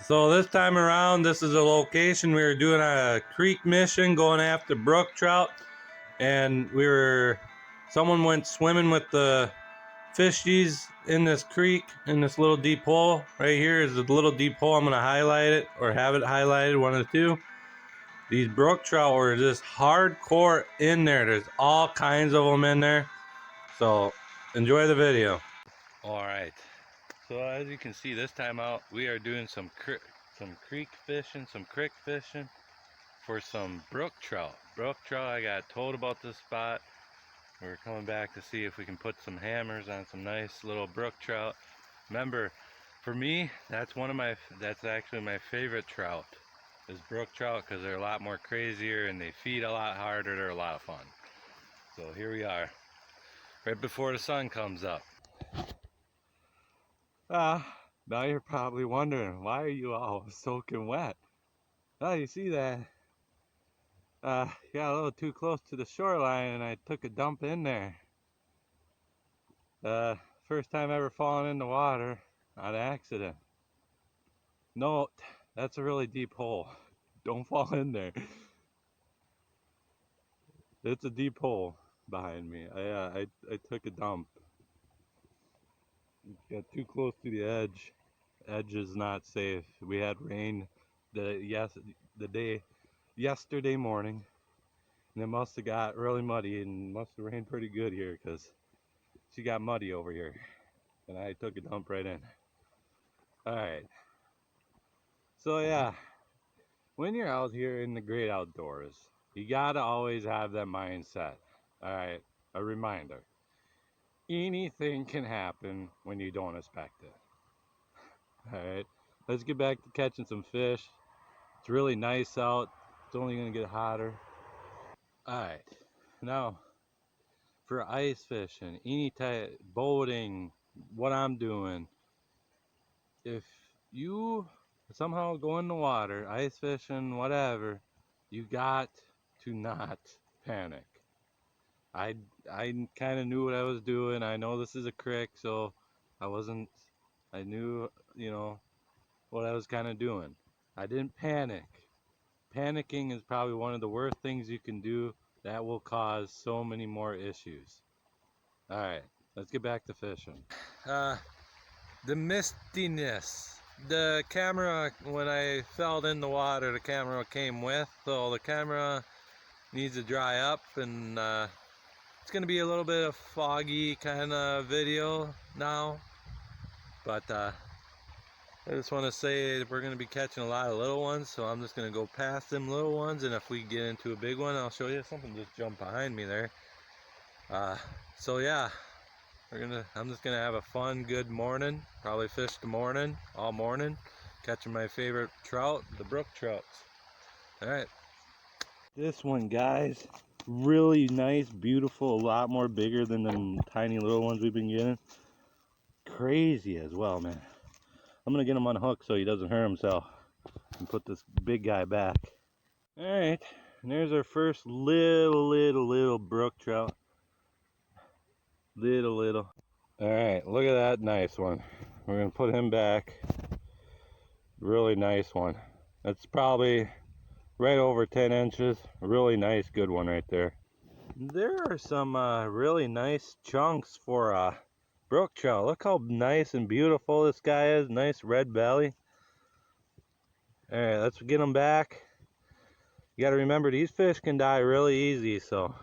So this time around, this is a location we were doing a creek mission going after brook trout, and someone went swimming with the fishies in this creek in this little deep hole. Right here is a little deep hole. I'm gonna highlight it or have it highlighted, one of the two. These brook trout were just hardcore in there. There's all kinds of them in there. So enjoy the video. All right. So as you can see, this time out we are doing some creek fishing, some creek fishing for some brook trout. Brook trout. I got told about this spot. We're coming back to see if we can put some hammers on some nice little brook trout. Remember, for me, that's actually my favorite trout, is brook trout, because they're a lot more crazier and they feed a lot harder. They're a lot of fun. So here we are, right before the sun comes up. Now you're probably wondering, why are you all soaking wet? Oh, you see that? Got a little too close to the shoreline and I took a dump in there. First time ever falling in the water on accident. Note, that's a really deep hole. Don't fall in there. It's a deep hole behind me. I took a dump. Got too close to the edge. Edge is not safe. We had rain yesterday morning, and it must have got really muddy and must have rained pretty good here, because she got muddy over here and I took a dump right in. Alright, so yeah, when you're out here in the great outdoors, you gotta always have that mindset. Alright, a reminder, anything can happen when you don't expect it. Alright, let's get back to catching some fish. It's really nice out. It's only gonna get hotter. Alright, now for ice fishing, any type, boating, what I'm doing, if you somehow go in the water, ice fishing, whatever, you got to not panic. I kind of knew what I was doing. I know this is a creek, so I knew, what I was kind of doing. I didn't panic. Panicking is probably one of the worst things you can do. That will cause so many more issues. Alright, let's get back to fishing. The mistiness. The camera, when I fell in the water, the camera came with, so the camera needs to dry up, and it's going to be a little bit of foggy kind of video now, but I just want to say we're going to be catching a lot of little ones, so I'm just going to go past them little ones, and if we get into a big one, I'll show you. Something just jumped behind me there. So yeah, I'm just gonna have a fun, good morning. Probably fish the morning, all morning, catching my favorite trout, the brook trouts. All right. This one, guys, really nice, beautiful, a lot more bigger than the tiny little ones we've been getting. Crazy as well, man. I'm gonna get him on hook so he doesn't hurt himself and put this big guy back. All right, and there's our first little brook trout. Little. All right, look at that nice one. We're gonna put him back. Really nice one. That's probably right over 10 inches. A really nice, good one right there. There are some really nice chunks for brook trout. Look how nice and beautiful this guy is. Nice red belly. All right, let's get him back. You gotta remember, these fish can die really easy, so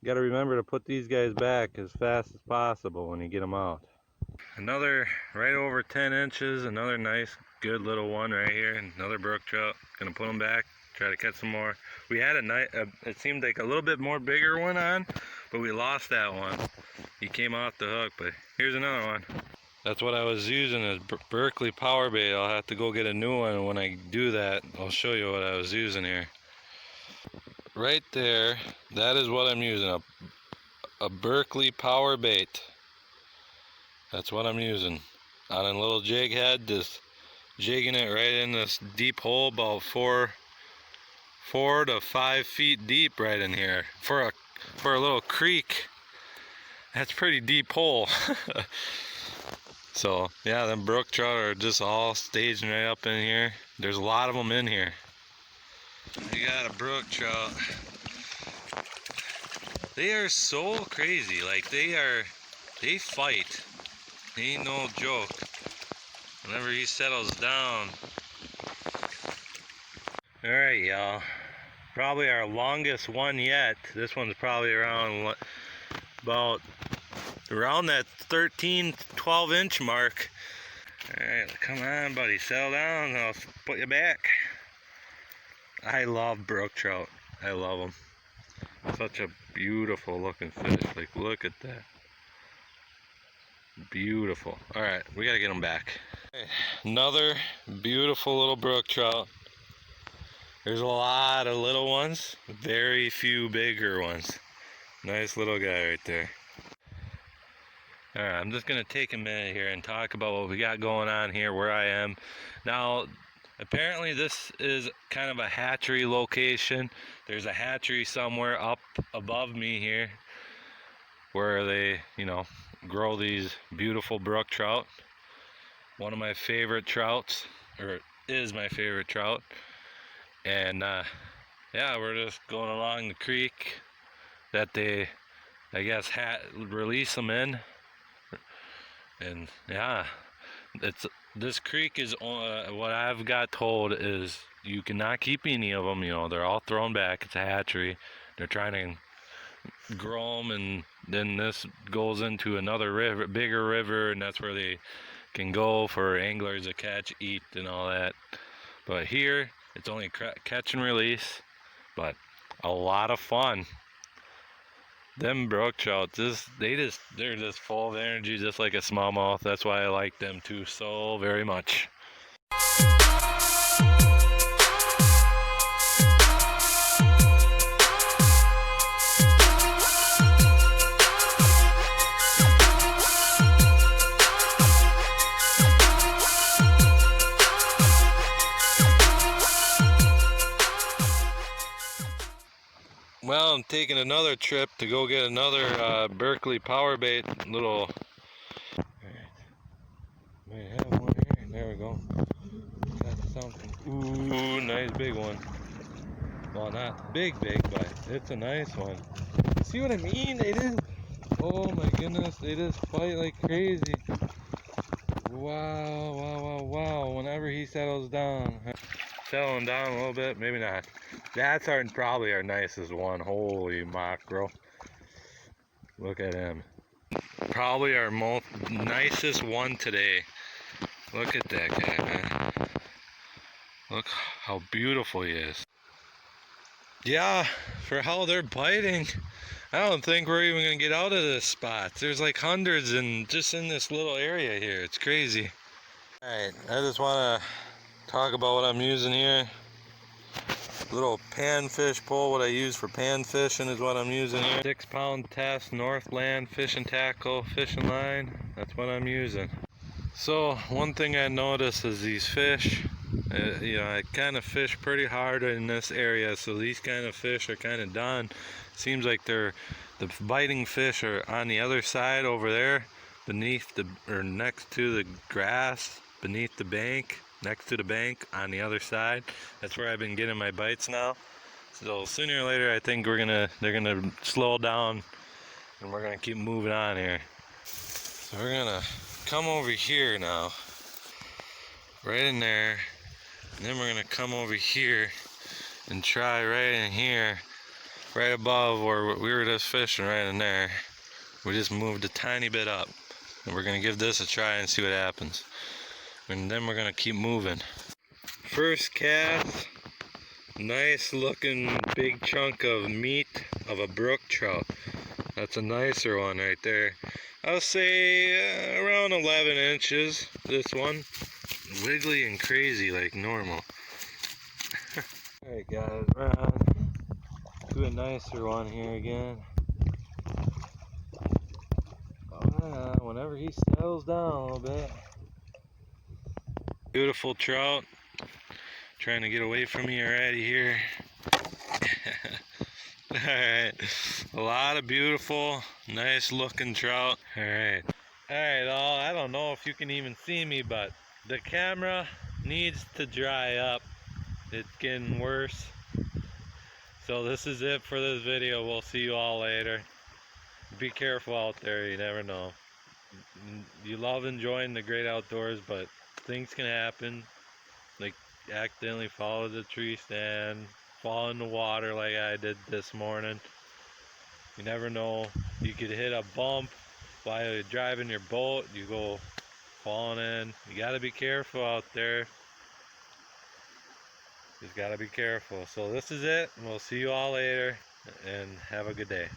you gotta remember to put these guys back as fast as possible when you get them out. Another right over 10 inches, another nice good little one right here, another brook trout. Gonna put them back, try to catch some more. We had it seemed like a little bit more bigger one on, but we lost that one. He came off the hook, but here's another one. That's what I was using, as Berkeley powerbait. I'll have to go get a new one, and when I do that, I'll show you what I was using here. Right there, that is what I'm using, a Berkeley powerbait. That's what I'm using. On a little jig head, just jigging it right in this deep hole, about 4 to 5 feet deep right in here. For a little creek, that's a pretty deep hole. So yeah, them brook trout are just all staging right up in here. There's a lot of them in here. You got a brook trout. They are so crazy. Like they fight. They ain't no joke. Whenever he settles down. All right, y'all. Probably our longest one yet. This one's probably around about around that 13, 12 inch mark. All right, come on, buddy, settle down. I'll put you back. I love brook trout. I love them. Such a beautiful looking fish. Like, look at that. Beautiful. All right, we gotta get them back. Okay, another beautiful little brook trout. There's a lot of little ones, very few bigger ones. Nice little guy right there. All right, I'm just gonna take a minute here and talk about what we got going on here where I am. Now, apparently this is kind of a hatchery location. There's a hatchery somewhere up above me here where they, you know, grow these beautiful brook trout. One of my favorite trouts, or is my favorite trout. And yeah, we're just going along the creek that they, I guess, release them in. And yeah, this creek is what I've got told is you cannot keep any of them. You know, they're all thrown back. It's a hatchery. They're trying to grow them, and then this goes into another river, bigger river, and that's where they can go for anglers to catch, eat, and all that. But here, it's only catch and release, but a lot of fun. Them brook trout, they're just full of energy, just like a smallmouth. That's why I like them too so very much. Well, I'm taking another trip to go get another Berkeley powerbait little. Alright. Might have one here. There we go. Got something. Ooh, nice big one. Well, not big, but it's a nice one. See what I mean? They just, oh my goodness, they just fight like crazy. Wow, wow, wow, wow. Whenever he settles down. Settling down a little bit, maybe not. That's probably our nicest one. Holy mackerel. Look at him. Probably our most nicest one today. Look at that guy, man. Look how beautiful he is. Yeah, for how they're biting, I don't think we're even gonna get out of this spot. There's like hundreds just in this little area here. It's crazy. Alright, I just wanna talk about what I'm using here. Little panfish pole, what I use for pan fishing is what I'm using here. 6-pound test Northland fishing tackle, fishing line. That's what I'm using. So one thing I noticed is these fish, you know, I kind of fish pretty hard in this area, so these kind of fish are kind of done. Seems like the biting fish are on the other side over there, beneath or next to the grass, beneath the bank. Next to the bank on the other side. That's where I've been getting my bites now. So sooner or later I think they're gonna slow down and we're gonna keep moving on here. So we're gonna come over here now, right in there, and then we're gonna come over here and try right in here, right above where we were just fishing, right in there. We just moved a tiny bit up, and we're gonna give this a try and see what happens. And then we're gonna keep moving. First cast, nice looking big chunk of meat of a brook trout. That's a nicer one right there. I'll say around 11 inches, this one. Wiggly and crazy like normal. Alright guys, we're on to a nicer one here again. Whenever he settles down a little bit. Beautiful trout. Trying to get away from me already here. Alright. A lot of beautiful, nice looking trout. Alright. Alright, all, I don't know if you can even see me, but the camera needs to dry up. It's getting worse. So this is it for this video. We'll see you all later. Be careful out there, you never know. You love enjoying the great outdoors, but things can happen. Like accidentally fall to the tree stand, fall in the water like I did this morning. You never know. You could hit a bump while you're driving your boat. You go falling in. You gotta be careful out there. Just gotta be careful. So this is it. We'll see you all later and have a good day.